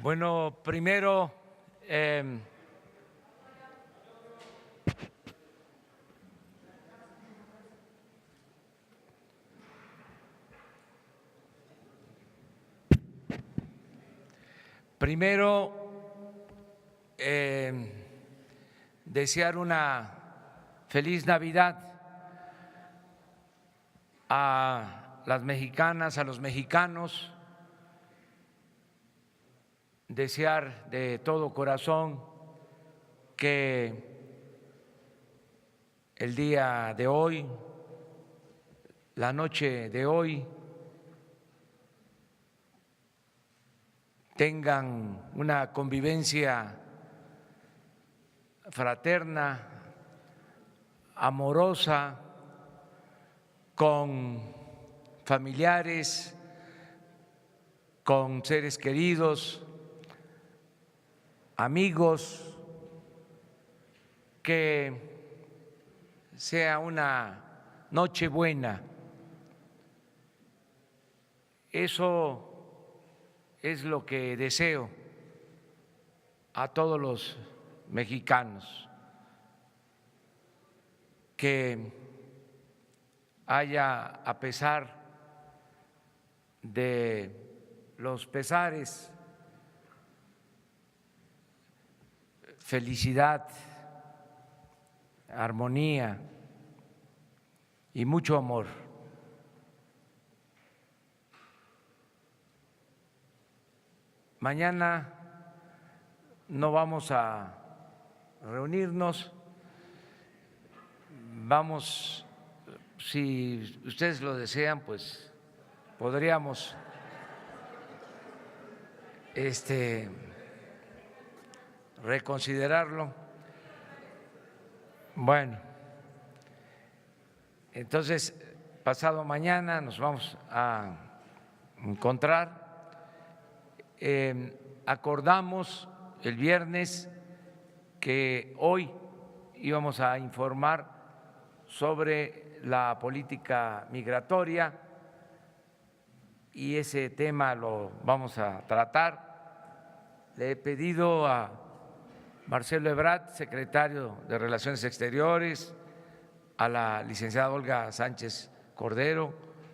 Bueno, primero, desear una feliz Navidad a las mexicanas, a los mexicanos, desear de todo corazón que el día de hoy, la noche de hoy, tengan una convivencia fraterna, amorosa, con familiares, con seres queridos, amigos, que sea una noche buena. Eso es lo que deseo a todos los mexicanos, que haya, a pesar de los pesares, felicidad, armonía y mucho amor. Mañana no vamos a reunirnos, vamos, si ustedes lo desean, pues podríamos reconsiderarlo. Bueno, entonces pasado mañana nos vamos a encontrar. Acordamos el viernes que hoy íbamos a informar sobre la política migratoria y ese tema lo vamos a tratar. Le he pedido a Marcelo Ebrard, secretario de Relaciones Exteriores, a la licenciada Olga Sánchez Cordero,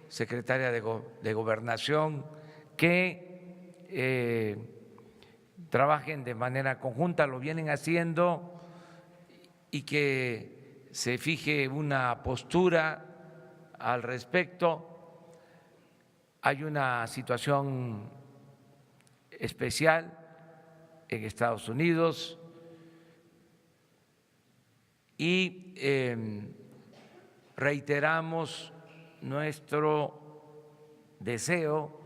secretaria de Gobernación, que trabajen de manera conjunta, lo vienen haciendo, y que se fije una postura al respecto. Hay una situación especial en Estados Unidos y reiteramos nuestro deseo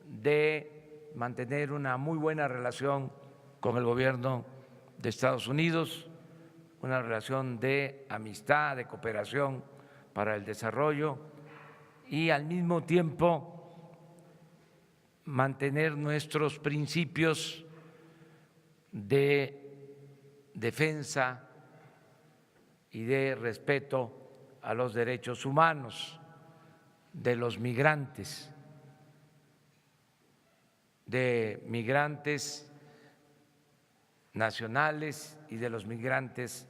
de mantener una muy buena relación con el gobierno de Estados Unidos, una relación de amistad, de cooperación para el desarrollo y al mismo tiempo mantener nuestros principios de defensa y de respeto a los derechos humanos de los migrantes nacionales y de los migrantes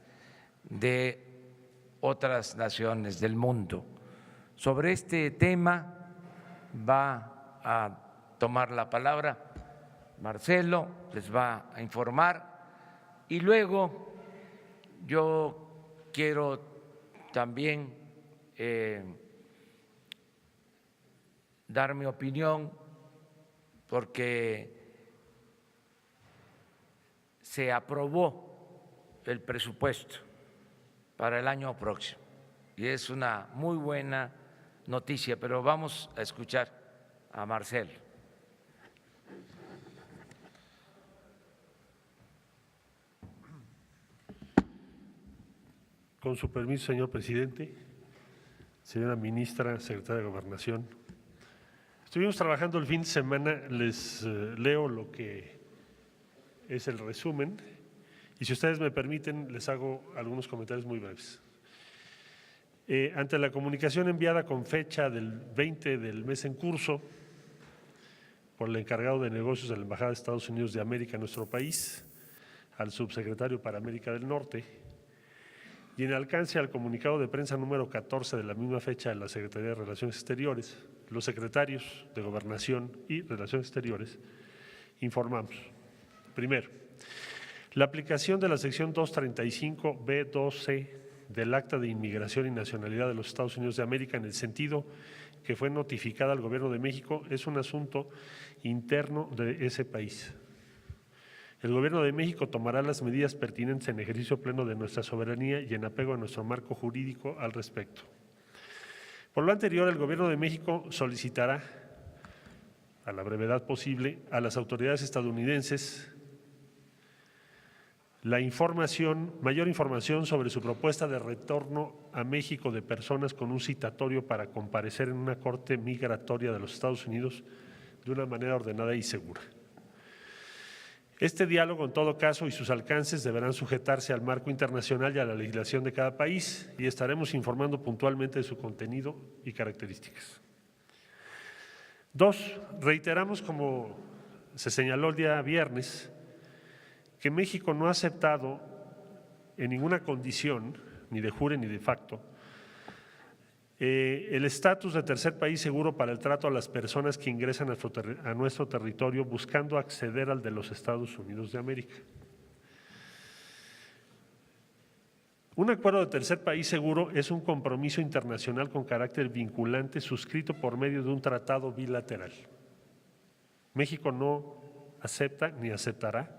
de otras naciones del mundo. Sobre este tema va a tomar la palabra Marcelo, les va a informar y luego yo quiero también dar mi opinión, porque se aprobó el presupuesto para el año próximo y es una muy buena noticia, pero vamos a escuchar a Marcelo. Con su permiso, señor presidente, señora ministra, secretaria de Gobernación, estuvimos trabajando el fin de semana, les leo lo que es el resumen y si ustedes me permiten les hago algunos comentarios muy breves. Ante la comunicación enviada con fecha del 20 del mes en curso, por el encargado de negocios de la Embajada de Estados Unidos de América en nuestro país, al subsecretario para América del Norte, y en alcance al comunicado de prensa número 14 de la misma fecha de la Secretaría de Relaciones Exteriores, los secretarios de Gobernación y Relaciones Exteriores informamos. Primero, la aplicación de la sección 235B2C del Acta de Inmigración y Nacionalidad de los Estados Unidos de América en el sentido que fue notificada al Gobierno de México es un asunto interno de ese país. El Gobierno de México tomará las medidas pertinentes en ejercicio pleno de nuestra soberanía y en apego a nuestro marco jurídico al respecto. Por lo anterior, el Gobierno de México solicitará, a la brevedad posible, a las autoridades estadounidenses mayor información sobre su propuesta de retorno a México de personas con un citatorio para comparecer en una corte migratoria de los Estados Unidos de una manera ordenada y segura. Este diálogo, en todo caso, y sus alcances deberán sujetarse al marco internacional y a la legislación de cada país y estaremos informando puntualmente de su contenido y características. 2. Reiteramos, como se señaló el día viernes, que México no ha aceptado en ninguna condición, ni de jure ni de facto, el estatus de tercer país seguro para el trato a las personas que ingresan a nuestro territorio buscando acceder al de los Estados Unidos de América. Un acuerdo de tercer país seguro es un compromiso internacional con carácter vinculante suscrito por medio de un tratado bilateral. México no acepta ni aceptará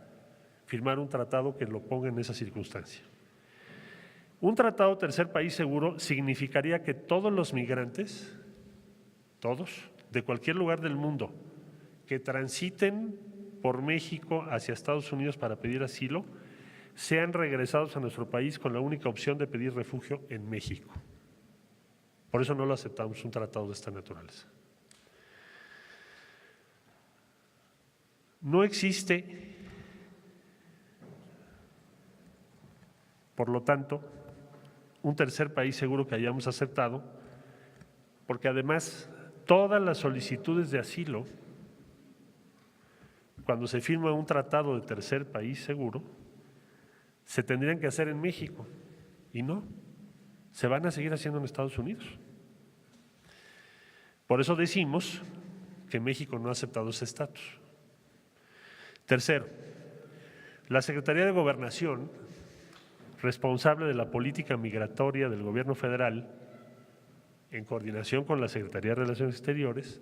firmar un tratado que lo ponga en esa circunstancia. Un tratado tercer país seguro significaría que todos los migrantes, todos, de cualquier lugar del mundo, que transiten por México hacia Estados Unidos para pedir asilo, sean regresados a nuestro país con la única opción de pedir refugio en México. Por eso no lo aceptamos, un tratado de esta naturaleza. No existe, por lo tanto, un tercer país seguro que hayamos aceptado, porque además todas las solicitudes de asilo, cuando se firma un tratado de tercer país seguro, se tendrían que hacer en México y no, se van a seguir haciendo en Estados Unidos. Por eso decimos que México no ha aceptado ese estatus. Tercero, la Secretaría de Gobernación, responsable de la política migratoria del Gobierno federal, en coordinación con la Secretaría de Relaciones Exteriores,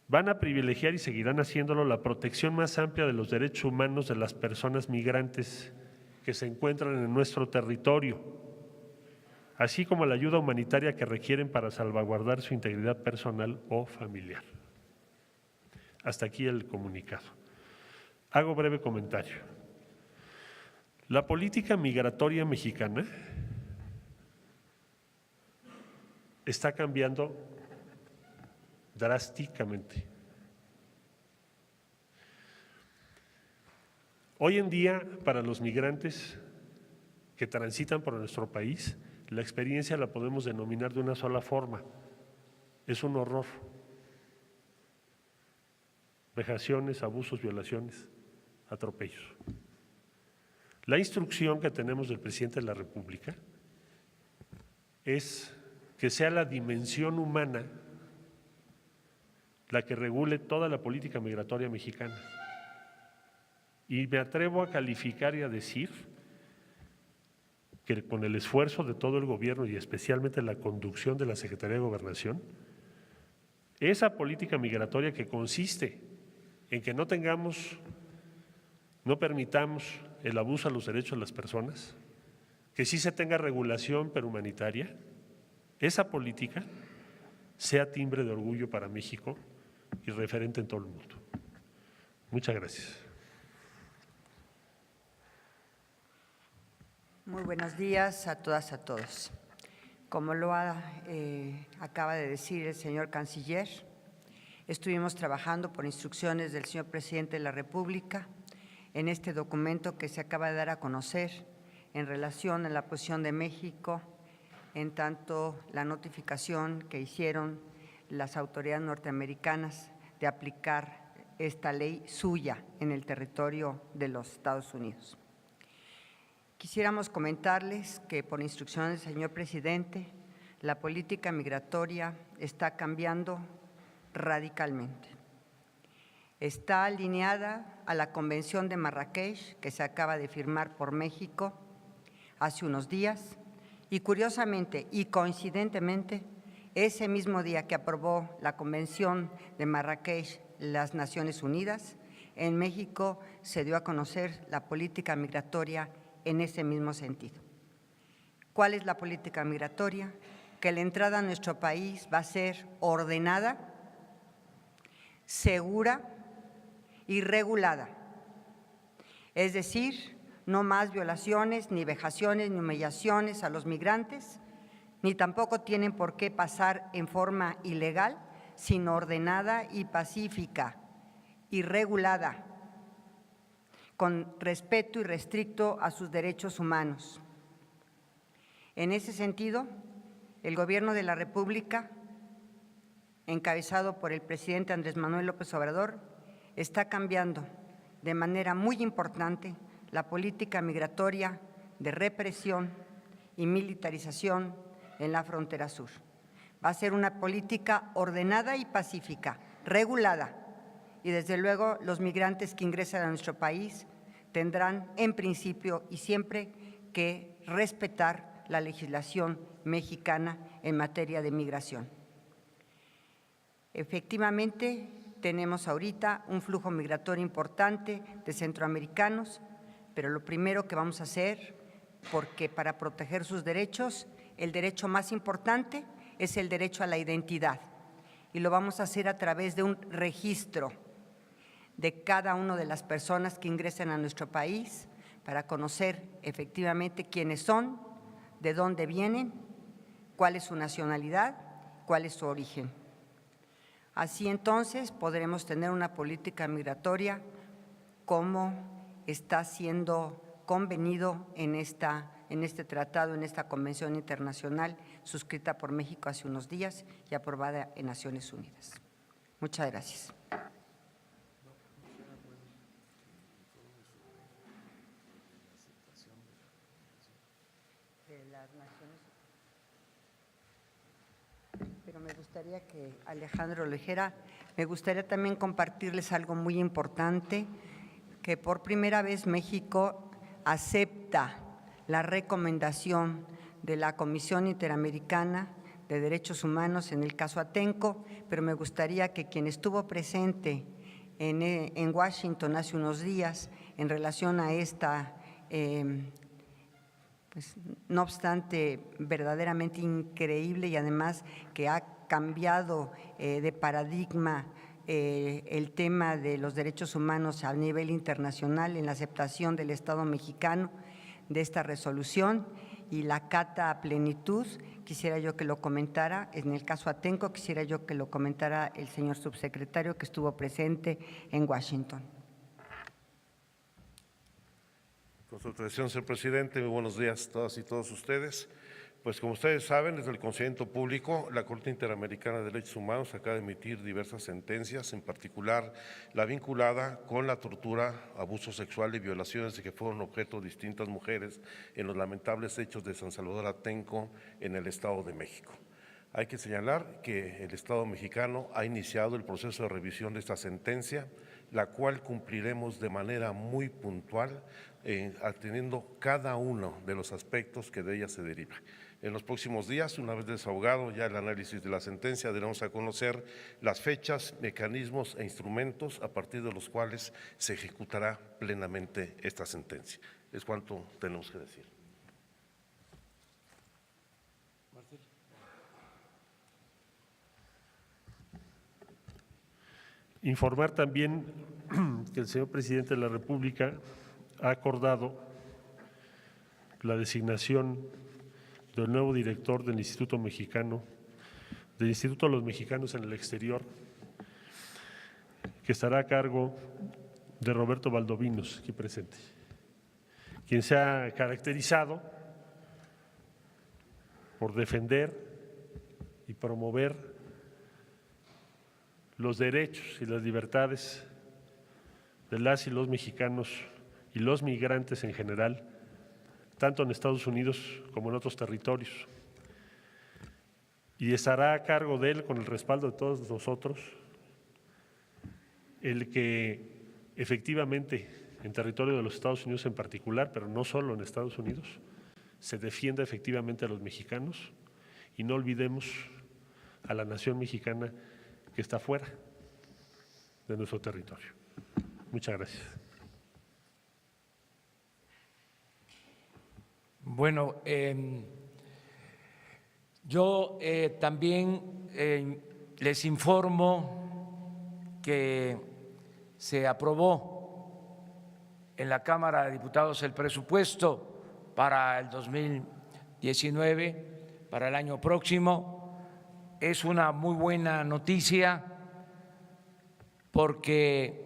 van a privilegiar y seguirán haciéndolo la protección más amplia de los derechos humanos de las personas migrantes que se encuentran en nuestro territorio, así como la ayuda humanitaria que requieren para salvaguardar su integridad personal o familiar. Hasta aquí el comunicado. Hago breve comentario. La política migratoria mexicana está cambiando drásticamente. Hoy en día, para los migrantes que transitan por nuestro país, la experiencia la podemos denominar de una sola forma: es un horror. Vejaciones, abusos, violaciones, atropellos. La instrucción que tenemos del presidente de la República es que sea la dimensión humana la que regule toda la política migratoria mexicana. Y me atrevo a calificar y a decir que con el esfuerzo de todo el gobierno y especialmente la conducción de la Secretaría de Gobernación, esa política migratoria que consiste en que no permitamos el abuso a los derechos de las personas, que sí se tenga regulación pero humanitaria, esa política sea timbre de orgullo para México y referente en todo el mundo. Muchas gracias. Muy buenos días a todas, a todos. Como lo acaba de decir el señor canciller, estuvimos trabajando por instrucciones del señor presidente de la República en este documento que se acaba de dar a conocer en relación a la posición de México, en tanto la notificación que hicieron las autoridades norteamericanas de aplicar esta ley suya en el territorio de los Estados Unidos. Quisiéramos comentarles que por instrucciones del señor presidente, la política migratoria está cambiando radicalmente. Está alineada a la Convención de Marrakech, que se acaba de firmar por México hace unos días, y curiosamente y coincidentemente, ese mismo día que aprobó la Convención de Marrakech las Naciones Unidas, en México se dio a conocer la política migratoria en ese mismo sentido. ¿Cuál es la política migratoria? Que la entrada a nuestro país va a ser ordenada, segura y regulada. Es decir, no más violaciones, ni vejaciones, ni humillaciones a los migrantes, ni tampoco tienen por qué pasar en forma ilegal, sino ordenada y pacífica y regulada, con respeto irrestricto a sus derechos humanos. En ese sentido, el Gobierno de la República, encabezado por el presidente Andrés Manuel López Obrador, está cambiando de manera muy importante la política migratoria de represión y militarización en la frontera sur. Va a ser una política ordenada y pacífica, regulada, y desde luego los migrantes que ingresan a nuestro país tendrán en principio y siempre que respetar la legislación mexicana en materia de migración. Efectivamente, tenemos ahorita un flujo migratorio importante de centroamericanos, pero lo primero que vamos a hacer, porque para proteger sus derechos, el derecho más importante es el derecho a la identidad, y lo vamos a hacer a través de un registro de cada una de las personas que ingresen a nuestro país para conocer efectivamente quiénes son, de dónde vienen, cuál es su nacionalidad, cuál es su origen. Así entonces podremos tener una política migratoria como está siendo convenido en este tratado, en esta convención internacional suscrita por México hace unos días y aprobada en Naciones Unidas. Muchas gracias. Pero me gustaría que Alejandro lo dijera. Me gustaría también compartirles algo muy importante, que por primera vez México acepta la recomendación de la Comisión Interamericana de Derechos Humanos en el caso Atenco, pero me gustaría que quien estuvo presente en Washington hace unos días en relación a esta pues, no obstante, verdaderamente increíble y además que ha cambiado de paradigma el tema de los derechos humanos a nivel internacional en la aceptación del Estado mexicano de esta resolución y la cata a plenitud. Quisiera yo que lo comentara, en el caso Atenco, quisiera yo que lo comentara el señor subsecretario que estuvo presente en Washington. Con su autorización, señor presidente, muy buenos días a todas y todos ustedes. Pues como ustedes saben, desde el conocimiento público, la Corte Interamericana de Derechos Humanos acaba de emitir diversas sentencias, en particular la vinculada con la tortura, abuso sexual y violaciones de que fueron objeto distintas mujeres en los lamentables hechos de San Salvador Atenco en el Estado de México. Hay que señalar que el Estado mexicano ha iniciado el proceso de revisión de esta sentencia, la cual cumpliremos de manera muy puntual, atendiendo cada uno de los aspectos que de ella se deriva. En los próximos días, una vez desahogado ya el análisis de la sentencia, daremos a conocer las fechas, mecanismos e instrumentos a partir de los cuales se ejecutará plenamente esta sentencia. Es cuanto tenemos que decir. Informar también que el señor presidente de la República ha acordado la designación del nuevo director del Instituto Mexicano, del Instituto de los Mexicanos en el Exterior, que estará a cargo de Roberto Valdovinos, aquí presente, quien se ha caracterizado por defender y promover los derechos y las libertades de las y los mexicanos y los migrantes en general, tanto en Estados Unidos como en otros territorios. Y estará a cargo de él, con el respaldo de todos nosotros, el que efectivamente en territorio de los Estados Unidos en particular, pero no solo en Estados Unidos, se defienda efectivamente a los mexicanos y no olvidemos a la nación mexicana que está fuera de nuestro territorio. Muchas gracias. Bueno, yo también les informo que se aprobó en la Cámara de Diputados el presupuesto para el 2019, para el año próximo. Es una muy buena noticia porque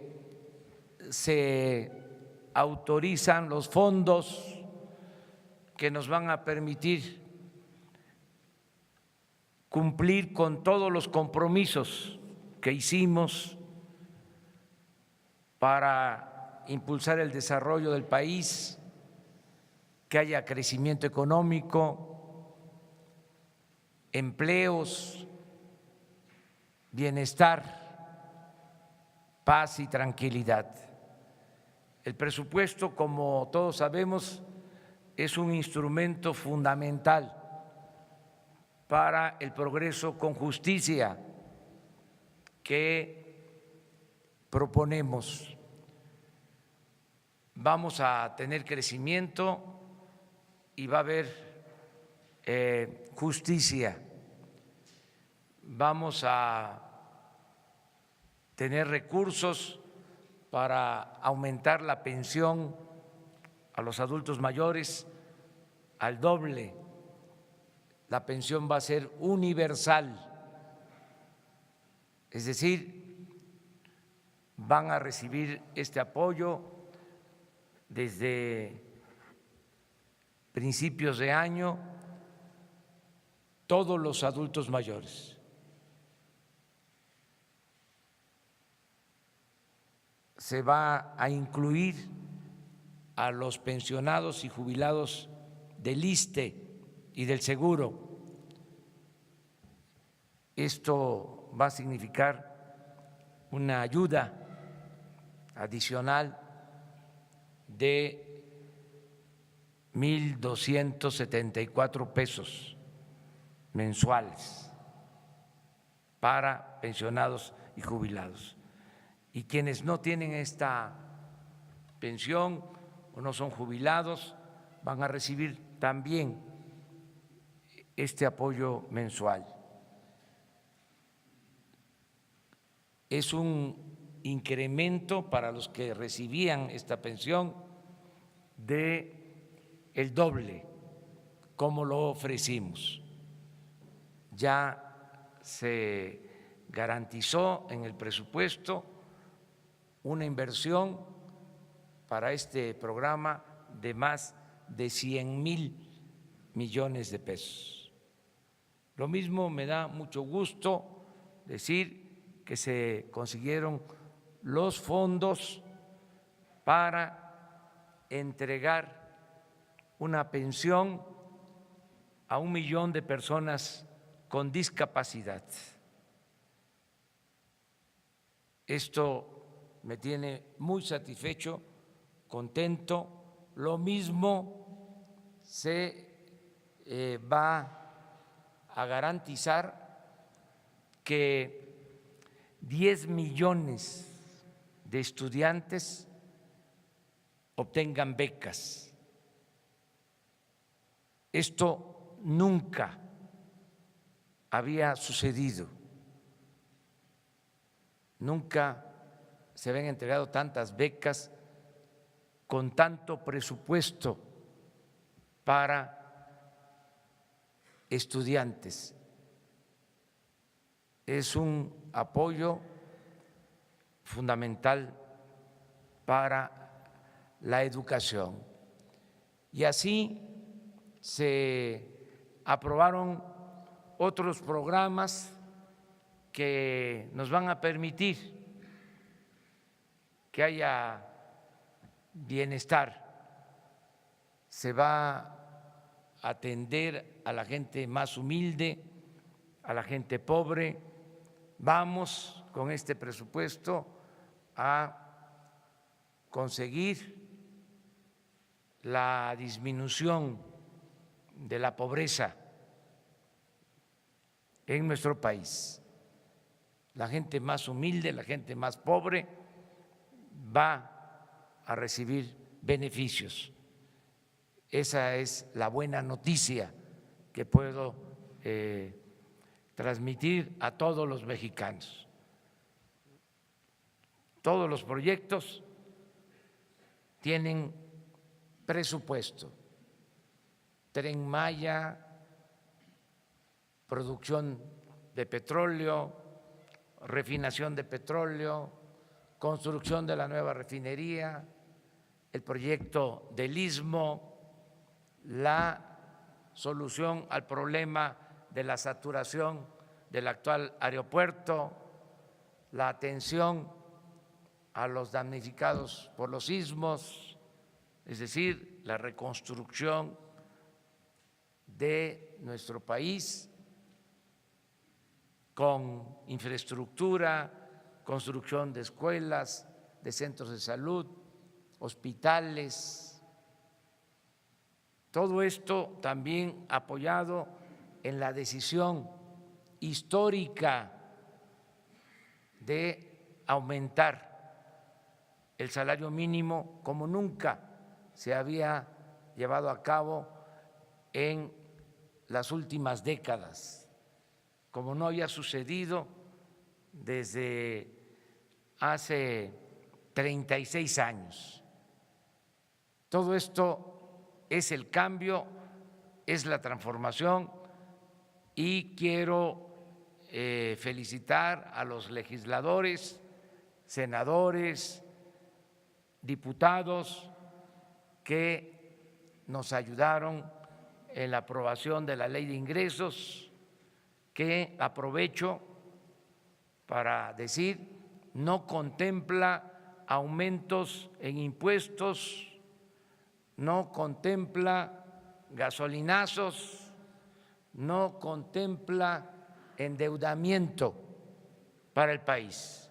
se autorizan los fondos que nos van a permitir cumplir con todos los compromisos que hicimos para impulsar el desarrollo del país, que haya crecimiento económico, empleos, bienestar, paz y tranquilidad. El presupuesto, como todos sabemos, es un instrumento fundamental para el progreso con justicia que proponemos. Vamos a tener crecimiento y va a haber justicia. Vamos a tener recursos para aumentar la pensión a los adultos mayores al doble. La pensión va a ser universal, es decir, van a recibir este apoyo desde principios de año todos los adultos mayores. Se va a incluir a los pensionados y jubilados del ISSSTE y del Seguro. Esto va a significar una ayuda adicional de 1,274 pesos mensuales para pensionados y jubilados. Y quienes no tienen esta pensión o no son jubilados van a recibir también este apoyo mensual. Es un incremento para los que recibían esta pensión de el doble, como lo ofrecimos. Ya se garantizó en el presupuesto una inversión para este programa de más de 100,000 millones de pesos. Lo mismo me da mucho gusto decir que se consiguieron los fondos para entregar una pensión a 1 millón de personas con discapacidad. Esto me tiene muy satisfecho, contento. Lo mismo se va a garantizar que 10 millones de estudiantes obtengan becas. Esto nunca había sucedido. Nunca se habían entregado tantas becas con tanto presupuesto para estudiantes. Es un apoyo fundamental para la educación. Y así se aprobaron otros programas que nos van a permitir que haya bienestar. Se va a atender a la gente más humilde, a la gente pobre. Vamos con este presupuesto a conseguir la disminución de la pobreza en nuestro país. La gente más humilde, la gente más pobre va a recibir beneficios. Esa es la buena noticia que puedo transmitir a todos los mexicanos. Todos los proyectos tienen presupuesto. Tren Maya, producción de petróleo, refinación de petróleo, construcción de la nueva refinería, el proyecto del Istmo, la solución al problema de la saturación del actual aeropuerto, la atención a los damnificados por los sismos, es decir, la reconstrucción de nuestro país con infraestructura, construcción de escuelas, de centros de salud, hospitales. Todo esto también apoyado en la decisión histórica de aumentar el salario mínimo como nunca se había llevado a cabo en las últimas décadas, como no había sucedido desde hace 36 años. Todo esto es el cambio, es la transformación y quiero felicitar a los legisladores, senadores, diputados que nos ayudaron en la aprobación de la ley de ingresos, que aprovecho para decir no contempla aumentos en impuestos, no contempla gasolinazos, no contempla endeudamiento para el país.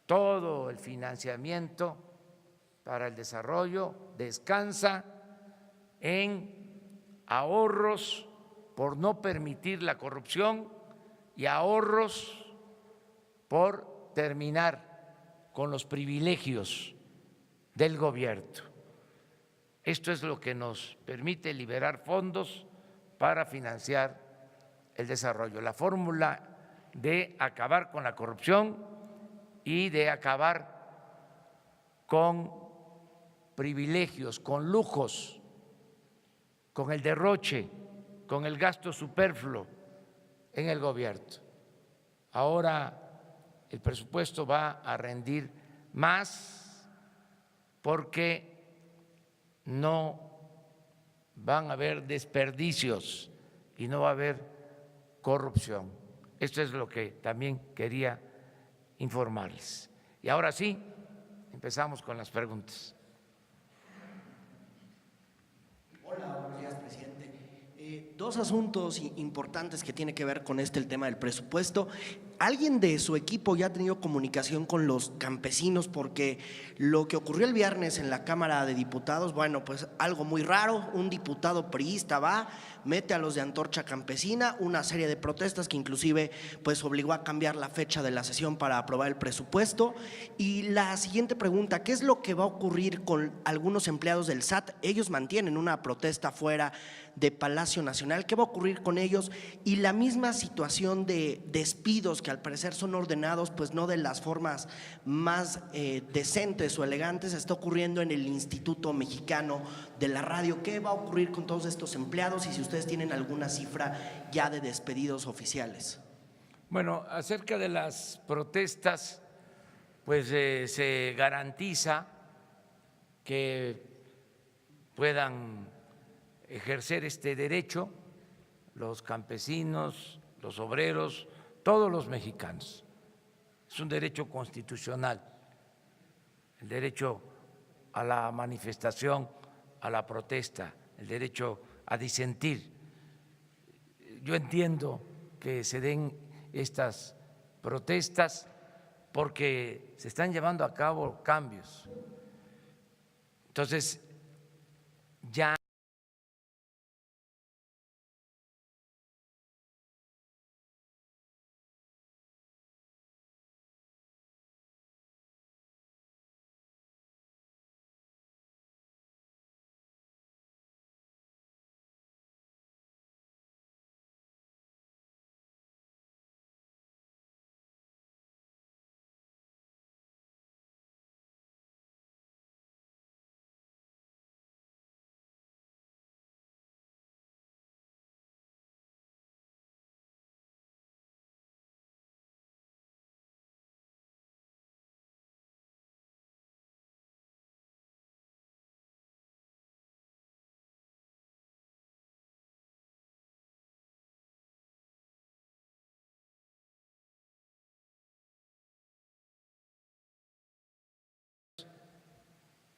Todo el financiamiento para el desarrollo descansa en ahorros por no permitir la corrupción y ahorros por terminar con los privilegios del gobierno. Esto es lo que nos permite liberar fondos para financiar el desarrollo. La fórmula de acabar con la corrupción y de acabar con privilegios, con lujos, con el derroche, con el gasto superfluo en el gobierno. Ahora el presupuesto va a rendir más porque no van a haber desperdicios y no va a haber corrupción. Esto es lo que también quería informarles. Y ahora sí, empezamos con las preguntas. Hola, buenos días, presidente. Dos asuntos importantes que tiene que ver con el tema del presupuesto. ¿Alguien de su equipo ya ha tenido comunicación con los campesinos? Porque lo que ocurrió el viernes en la Cámara de Diputados, bueno, pues algo muy raro, un diputado priista va, mete a los de Antorcha Campesina, una serie de protestas que inclusive pues obligó a cambiar la fecha de la sesión para aprobar el presupuesto. Y la siguiente pregunta, ¿qué es lo que va a ocurrir con algunos empleados del SAT? Ellos mantienen una protesta fuera de Palacio Nacional. ¿Qué va a ocurrir con ellos? Y la misma situación de despidos que al parecer son ordenados pues no de las formas más decentes o elegantes, está ocurriendo en el Instituto Mexicano de la Radio. ¿Qué va a ocurrir con todos estos empleados y si ustedes tienen alguna cifra ya de despedidos oficiales? Bueno, acerca de las protestas, pues se garantiza que puedan ejercer este derecho los campesinos, los obreros, todos los mexicanos. Es un derecho constitucional, el derecho a la manifestación, a la protesta, el derecho a disentir. Yo entiendo que se den estas protestas porque se están llevando a cabo cambios. Entonces, ya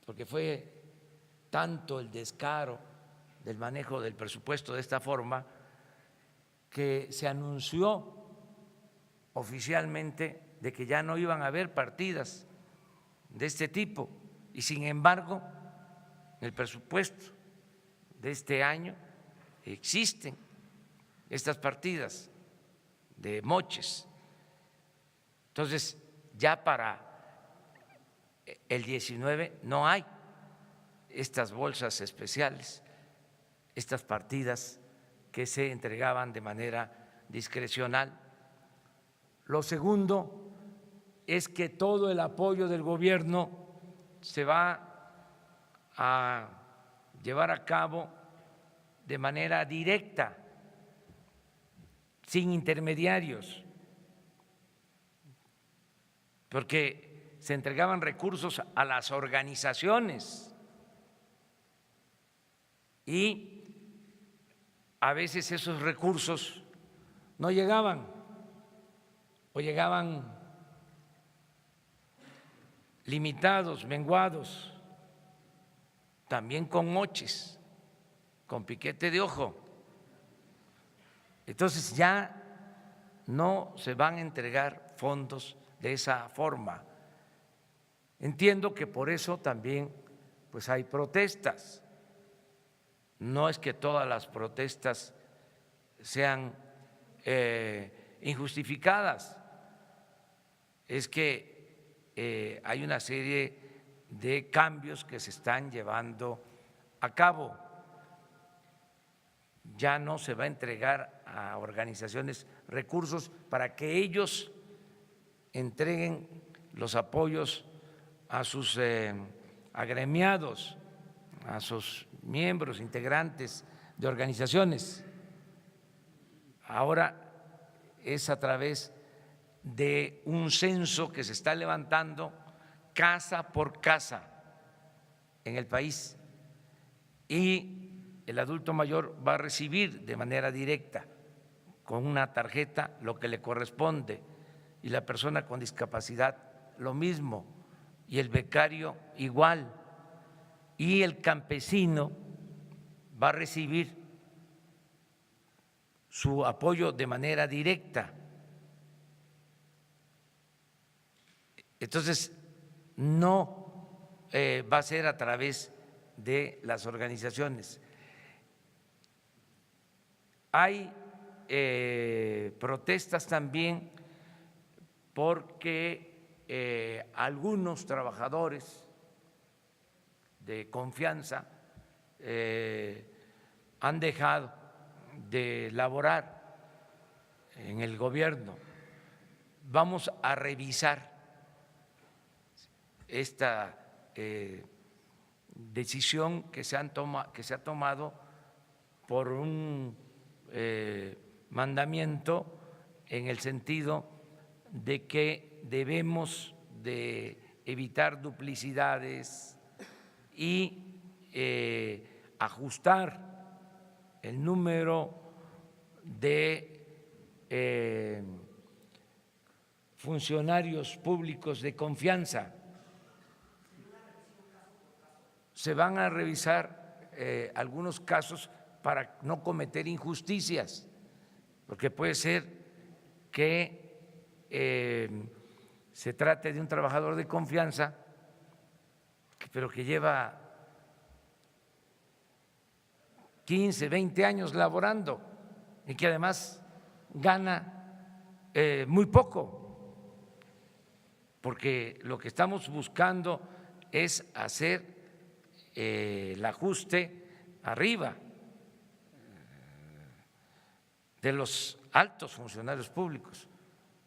porque fue tanto el descaro del manejo del presupuesto de esta forma que se anunció oficialmente de que ya no iban a haber partidas de este tipo y sin embargo en el presupuesto de este año existen estas partidas de moches. Entonces ya para el 19 no hay estas bolsas especiales, estas partidas que se entregaban de manera discrecional. Lo segundo es que todo el apoyo del gobierno se va a llevar a cabo de manera directa, sin intermediarios, porque se entregaban recursos a las organizaciones y a veces esos recursos no llegaban o llegaban limitados, menguados, también con moches, con piquete de ojo. Entonces ya no se van a entregar fondos de esa forma. Entiendo que por eso también pues hay protestas. No es que todas las protestas sean injustificadas, es que hay una serie de cambios que se están llevando a cabo. Ya no se va a entregar a organizaciones recursos para que ellos entreguen los apoyos a sus agremiados, a sus miembros, integrantes de organizaciones. Ahora es a través de un censo que se está levantando casa por casa en el país y el adulto mayor va a recibir de manera directa con una tarjeta lo que le corresponde y la persona con discapacidad lo mismo y el becario igual y el campesino va a recibir su apoyo de manera directa. Entonces, no va a ser a través de las organizaciones. Hay protestas también porque algunos trabajadores de confianza han dejado de laborar en el gobierno. Vamos a revisar esta decisión que se ha tomado por un mandamiento en el sentido de que debemos de evitar duplicidades y ajustar el número de funcionarios públicos de confianza. Se van a revisar algunos casos para no cometer injusticias, porque puede ser que se trate de un trabajador de confianza, pero que lleva 15, 20 años laborando y que además gana muy poco, porque lo que estamos buscando es hacer el ajuste arriba de los altos funcionarios públicos,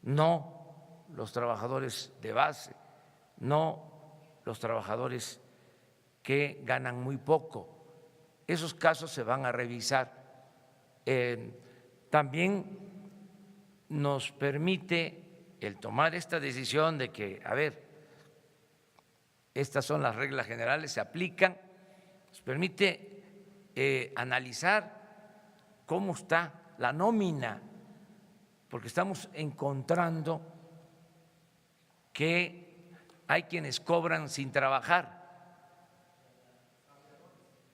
no los trabajadores de base, no los trabajadores que ganan muy poco. Esos casos se van a revisar. También nos permite el tomar esta decisión de que, a ver, estas son las reglas generales, se aplican, nos permite analizar cómo está la nómina, porque estamos encontrando que hay quienes cobran sin trabajar,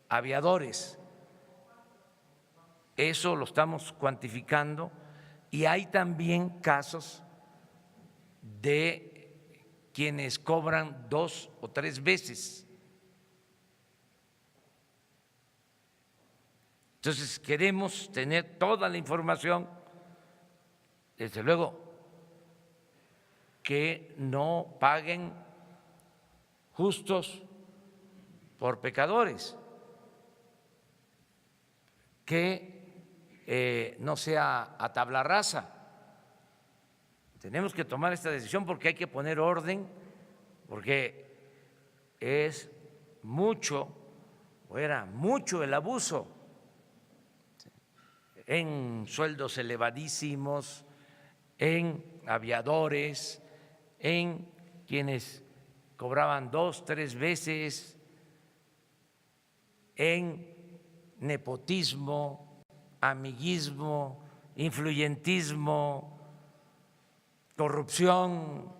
aviadores, eso lo estamos cuantificando, y hay también casos de quienes cobran 2 o 3 veces. Entonces queremos tener toda la información, desde luego que no paguen justos por pecadores, que no sea a tabla rasa. Tenemos que tomar esta decisión porque hay que poner orden, porque es mucho, o era mucho el abuso en sueldos elevadísimos, en aviadores, en quienes cobraban 2, 3 veces, en nepotismo, amiguismo, influyentismo, corrupción,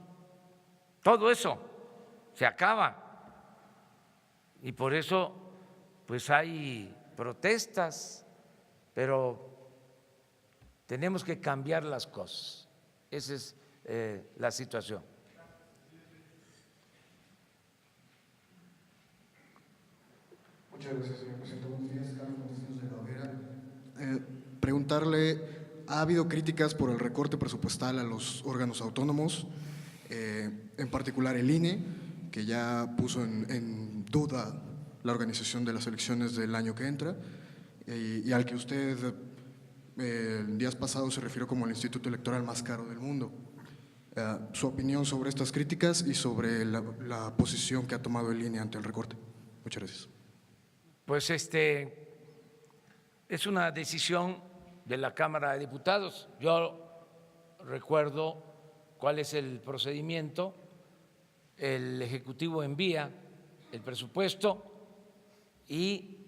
todo eso se acaba. Y por eso pues hay protestas, pero tenemos que cambiar las cosas. Esa es la situación. Muchas gracias, señor presidente. Buenos días, Carlos Montesinos de la Hoguera. Preguntarle, ¿ha habido críticas por el recorte presupuestal a los órganos autónomos, en particular el INE, que ya puso en duda la organización de las elecciones del año que entra, y al que usted días pasados se refirió como el instituto electoral más caro del mundo? Su opinión sobre estas críticas y sobre la posición que ha tomado el INE ante el recorte. Muchas gracias. Pues es una decisión de la Cámara de Diputados. Yo recuerdo cuál es el procedimiento. El Ejecutivo envía el presupuesto y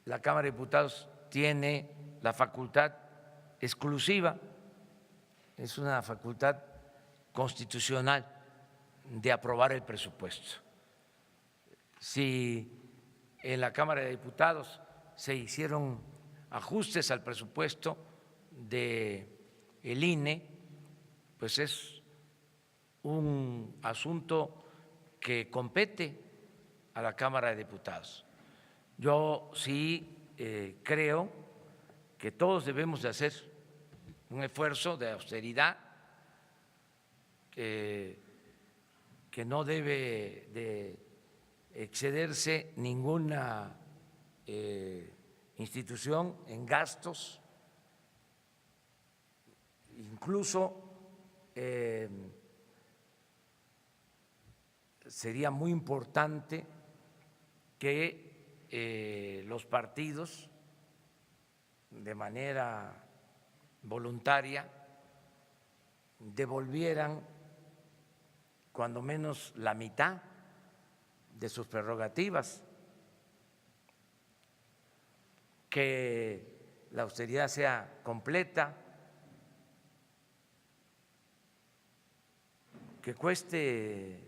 la Cámara de Diputados tiene la facultad exclusiva, es una facultad constitucional de aprobar el presupuesto. Si en la Cámara de Diputados se hicieron ajustes al presupuesto del INE, pues es un asunto que compete a la Cámara de Diputados. Yo sí creo que todos debemos de hacer un esfuerzo de austeridad, que no debe de excederse ninguna institución en gastos, incluso sería muy importante que los partidos de manera voluntaria devolvieran cuando menos la mitad de sus prerrogativas, que la austeridad sea completa, que cueste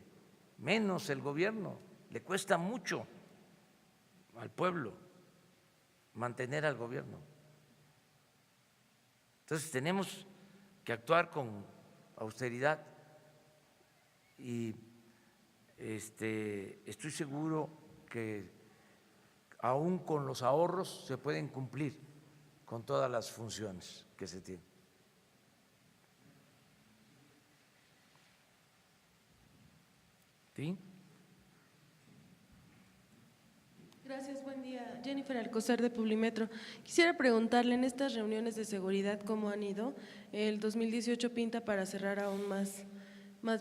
menos el gobierno, le cuesta mucho al pueblo mantener al gobierno. Entonces tenemos que actuar con austeridad y estoy seguro que aún con los ahorros se pueden cumplir con todas las funciones que se tienen. ¿Sí? Gracias, buen día. Jennifer Alcocer de Publimetro. Quisiera preguntarle, en estas reuniones de seguridad, ¿cómo han ido? El 2018 pinta para cerrar aún más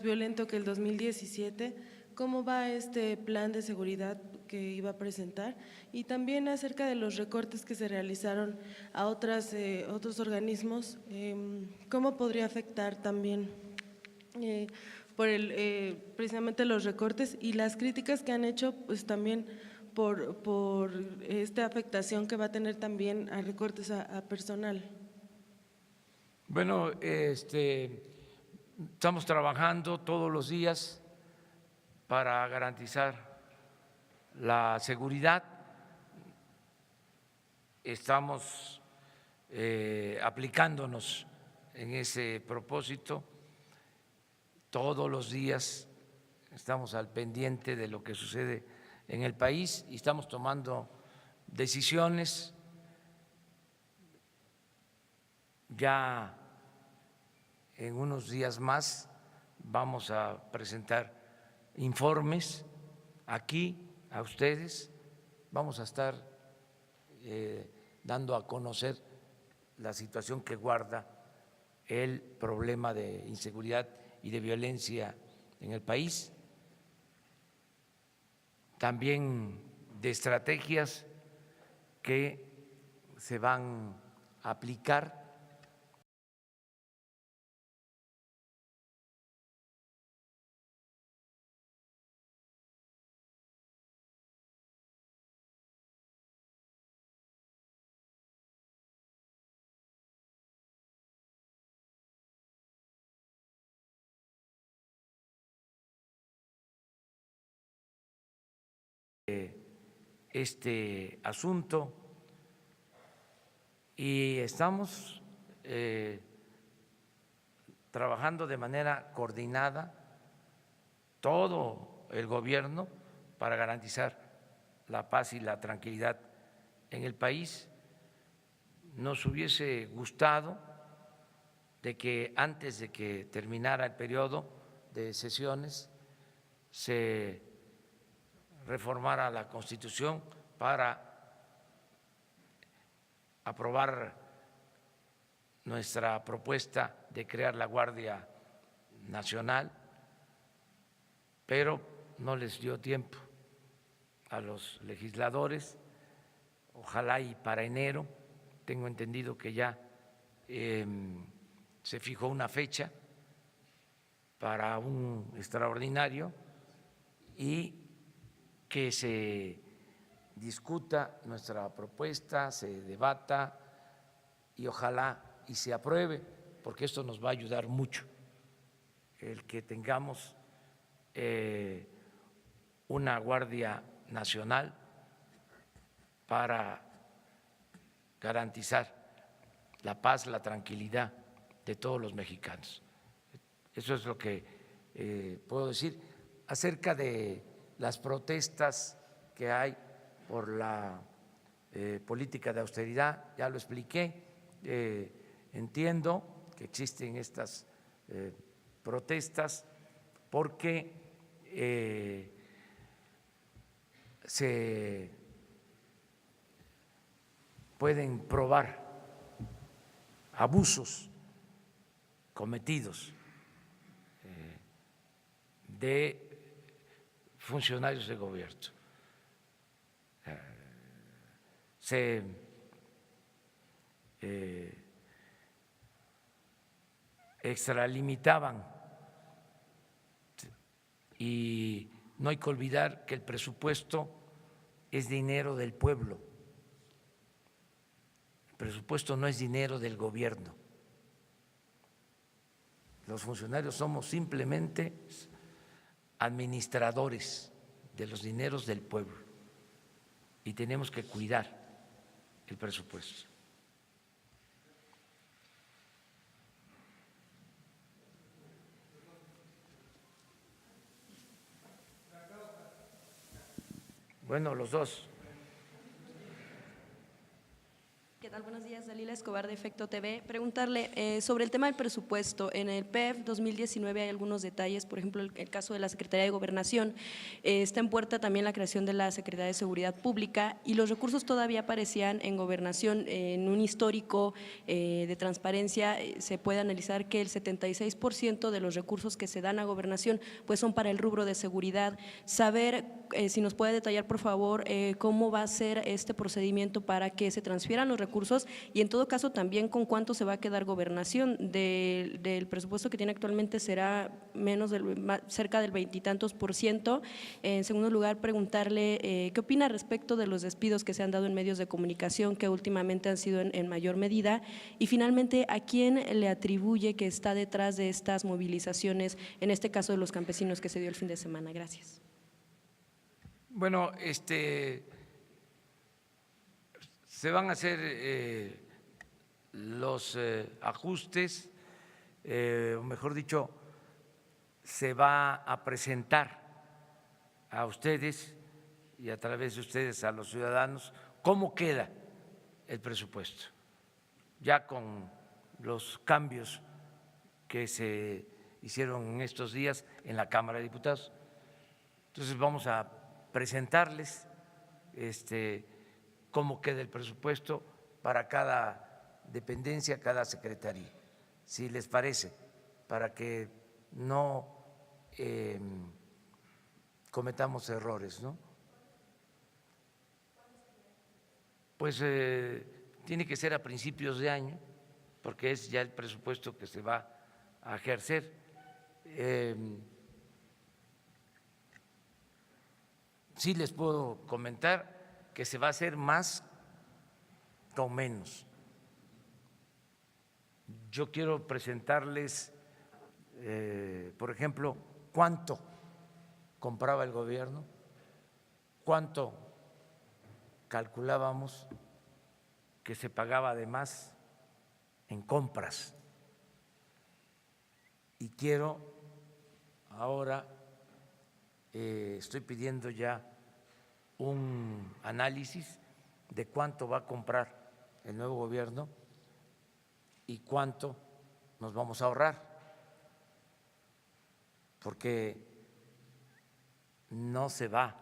violento que el 2017. ¿Cómo va este plan de seguridad que iba a presentar? Y también acerca de los recortes que se realizaron a otros organismos, ¿cómo podría afectar también por precisamente los recortes y las críticas que han hecho, pues también por esta afectación que va a tener también a recortes a personal? Bueno, estamos trabajando todos los días para garantizar la seguridad. Estamos aplicándonos en ese propósito. Todos los días estamos al pendiente de lo que sucede en el país y estamos tomando decisiones. Ya en unos días más vamos a presentar informes aquí a ustedes, vamos a estar dando a conocer la situación que guarda el problema de inseguridad y de violencia en el país, también de estrategias que se van a aplicar este asunto y estamos trabajando de manera coordinada todo el gobierno para garantizar la paz y la tranquilidad en el país. Nos hubiese gustado de que antes de que terminara el periodo de sesiones se reformara la Constitución para aprobar nuestra propuesta de crear la Guardia Nacional, pero no les dio tiempo a los legisladores. Ojalá y para enero, tengo entendido que ya se fijó una fecha para un extraordinario y que se discuta nuestra propuesta, se debata y ojalá y se apruebe, porque esto nos va a ayudar mucho, el que tengamos una Guardia Nacional para garantizar la paz, la tranquilidad de todos los mexicanos. Eso es lo que puedo decir acerca de las protestas que hay por la política de austeridad. Ya lo expliqué, entiendo que existen estas protestas porque se pueden probar abusos cometidos de funcionarios de gobierno. Se extralimitaban y no hay que olvidar que el presupuesto es dinero del pueblo. El presupuesto no es dinero del gobierno. Los funcionarios somos simplemente administradores de los dineros del pueblo y tenemos que cuidar el presupuesto. Bueno, los dos. ¿Qué tal? Buenos días, Dalila Escobar de Efecto TV. Preguntarle sobre el tema del presupuesto. En el PEF 2019 hay algunos detalles, por ejemplo, el caso de la Secretaría de Gobernación. Está en puerta también la creación de la Secretaría de Seguridad Pública y los recursos todavía aparecían en Gobernación. En un histórico de transparencia se puede analizar que el 76% de los recursos que se dan a Gobernación pues son para el rubro de seguridad. Saber si nos puede detallar, por favor, cómo va a ser este procedimiento para que se transfieran los recursos y en todo caso también con cuánto se va a quedar Gobernación. Del presupuesto que tiene actualmente será cerca del 20 y tantos %. En segundo lugar, preguntarle qué opina respecto de los despidos que se han dado en medios de comunicación que últimamente han sido en mayor medida y finalmente a quién le atribuye que está detrás de estas movilizaciones, en este caso de los campesinos que se dio el fin de semana. Gracias. Bueno, se van a hacer los ajustes, o mejor dicho, se va a presentar a ustedes y a través de ustedes a los ciudadanos cómo queda el presupuesto, ya con los cambios que se hicieron en estos días en la Cámara de Diputados. Entonces vamos a presentarles cómo queda el presupuesto para cada dependencia, cada secretaría, si les parece, para que no cometamos errores, ¿no? Pues tiene que ser a principios de año, porque es ya el presupuesto que se va a ejercer. Sí les puedo comentar que se va a hacer más con menos. Yo quiero presentarles, por ejemplo, cuánto compraba el gobierno, cuánto calculábamos que se pagaba además en compras. Y quiero ahora, estoy pidiendo ya un análisis de cuánto va a comprar el nuevo gobierno y cuánto nos vamos a ahorrar, porque no se va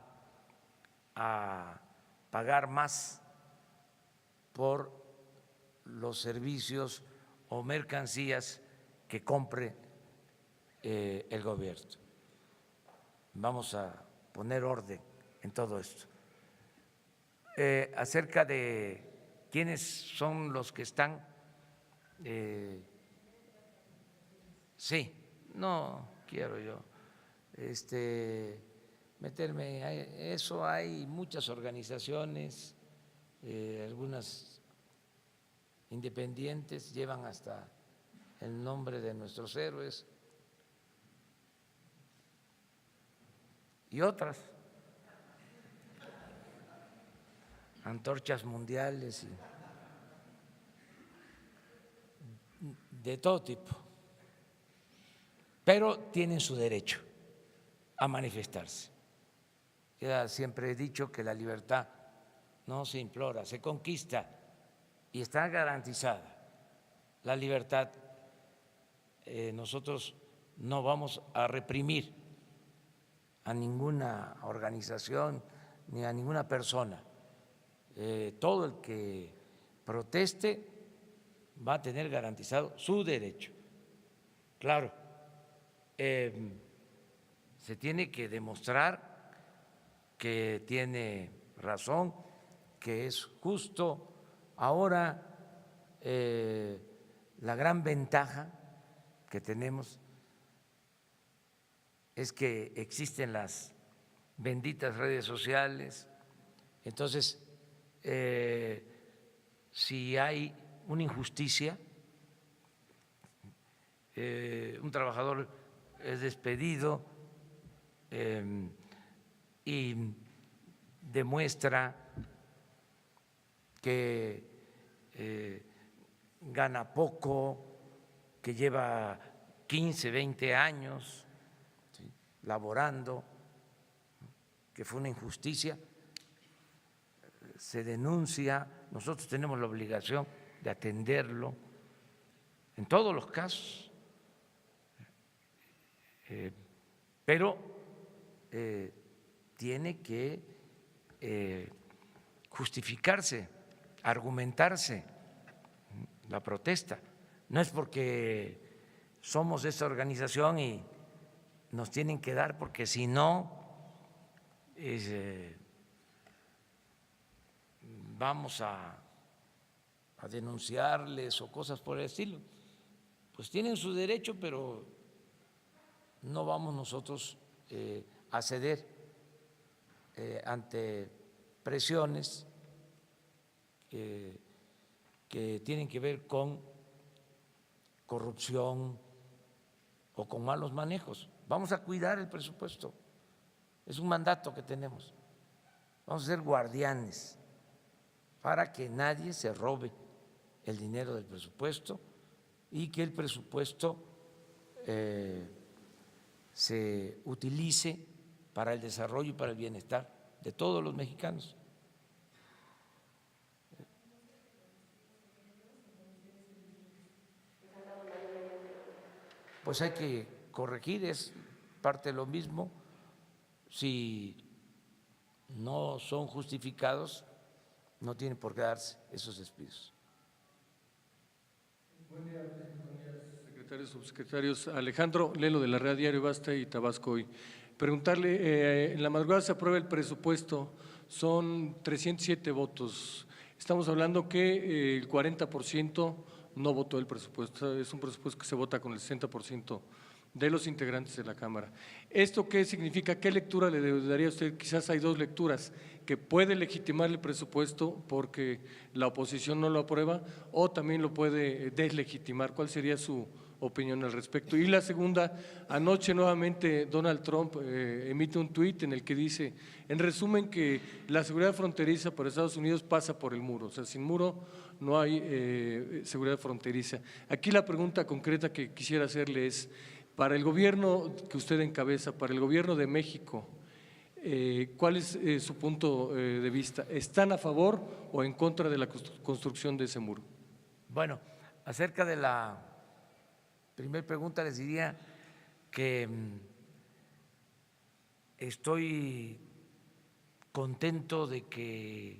a pagar más por los servicios o mercancías que compre el gobierno. Vamos a poner orden en todo esto. Acerca de quiénes son los que están, sí, no quiero yo meterme a eso. Hay muchas organizaciones, algunas independientes, llevan hasta el nombre de nuestros héroes y otras antorchas mundiales y de todo tipo, pero tienen su derecho a manifestarse. Ya siempre he dicho que la libertad no se implora, se conquista y está garantizada la libertad. Nosotros no vamos a reprimir a ninguna organización ni a ninguna persona. Todo el que proteste va a tener garantizado su derecho. Claro, se tiene que demostrar que tiene razón, que es justo. Ahora, la gran ventaja que tenemos es que existen las benditas redes sociales. Entonces, si hay una injusticia, un trabajador es despedido y demuestra que gana poco, que lleva 15, 20 años, ¿sí?, laborando, que fue una injusticia, se denuncia, nosotros tenemos la obligación de atenderlo en todos los casos, pero tiene que justificarse, argumentarse la protesta. No es porque somos esta organización y nos tienen que dar, porque si no vamos a denunciarles o cosas por el estilo. Pues tienen su derecho, pero no vamos nosotros a ceder ante presiones que tienen que ver con corrupción o con malos manejos. Vamos a cuidar el presupuesto, es un mandato que tenemos. Vamos a ser guardianes para que nadie se robe el dinero del presupuesto y que el presupuesto se utilice para el desarrollo y para el bienestar de todos los mexicanos. Pues hay que corregir, es parte de lo mismo. Si no son justificados, no tienen por qué darse esos despidos. Buen día, secretarios, subsecretarios. Alejandro Lelo, de la Red Diario Basta y Tabasco Hoy. Preguntarle, en la madrugada se aprueba el presupuesto, son 307 votos. Estamos hablando que el 40% no votó el presupuesto, es un presupuesto que se vota con el 60% de los integrantes de la Cámara. ¿Esto qué significa? ¿Qué lectura le daría a usted? Quizás hay dos lecturas, que puede legitimar el presupuesto porque la oposición no lo aprueba, o también lo puede deslegitimar. ¿Cuál sería su opinión al respecto? Y la segunda, anoche nuevamente Donald Trump emite un tuit en el que dice, en resumen, que la seguridad fronteriza para Estados Unidos pasa por el muro, o sea, sin muro no hay seguridad fronteriza. Aquí la pregunta concreta que quisiera hacerle es, para el gobierno que usted encabeza, para el gobierno de México, ¿cuál es su punto de vista? ¿Están a favor o en contra de la construcción de ese muro? Bueno, acerca de la primera pregunta les diría que estoy contento de que